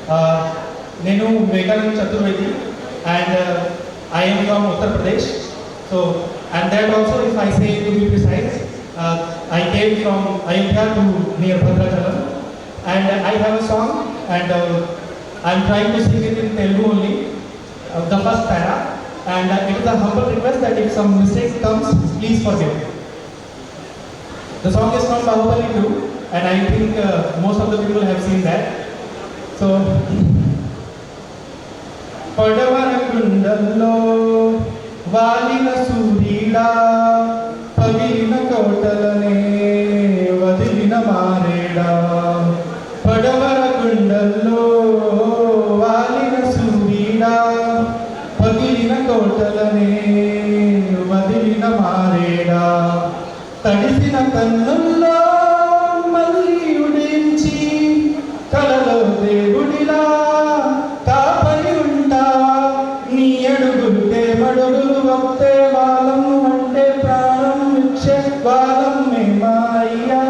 నేను Meghalaya Chaturvedi and I am from Uttar Pradesh. So, and that also, if I say to be precise, I came from Ayodhya to near Bhadrachalam, and I have a song, and I am trying to sing it in Telugu only, the first para, and it is a humble request that if some mistake comes, please forgive. The song is from Bahubali 2, and I think most of the people have seen that. So, పడవర కుండల్లో వాలిన సూర్యుడా పగిలిన కోటలనే వదిలిన మారేడా. పడవర కుండల్లో వాలిన సూర్యుడా పగిలిన కోటలనే వదిలిన మారేడా. తడిసిన కన్నుల్లో మళ్ళీ ఉడించి కలలో దేవుడిలా కాపరి ఉంటా. నీ అడుగుంటే మడుగులు వస్తే వాళ్ళం అంటే ప్రాణం ఇచ్చే వాళ్ళం మేమయ్యా.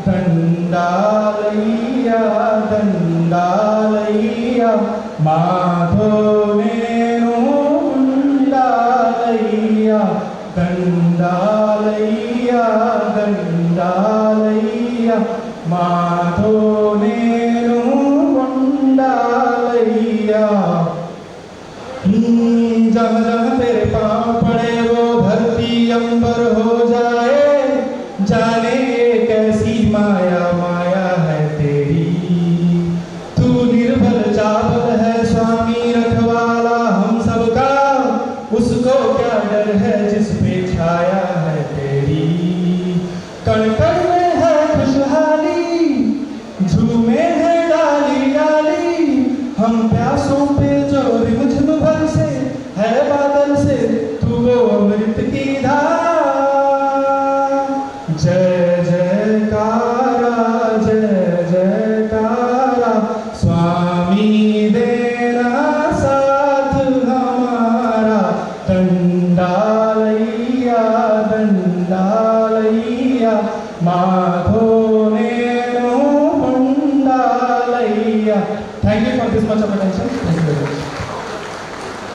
దండాలయ్యా దండాలయ్యా మాతో నేను ఉండాలయ్యా. దండాలయ్యా దండాలయ్యా మాతో నేను ఉండాలయ్యా. जहाँ जहाँ तेरे पाँव पड़े वो धरती अंबर हो जाए. जाने ये कैसी माया माया है तेरी. तू निर्बल चावल है स्वामी रखवाला हम सबका. उसको क्या डर है जिस पे छाया है तेरी. कण कण में है खुशहाली झूमे है डाली डाली. हम प्यासों पे जो रिमझिम भर से है बादल से तू वो अमृत की धारा. जय जयकारा जय जयकारा स्वामी देना साथ हमारा. दंडालैया दंडालैया माँ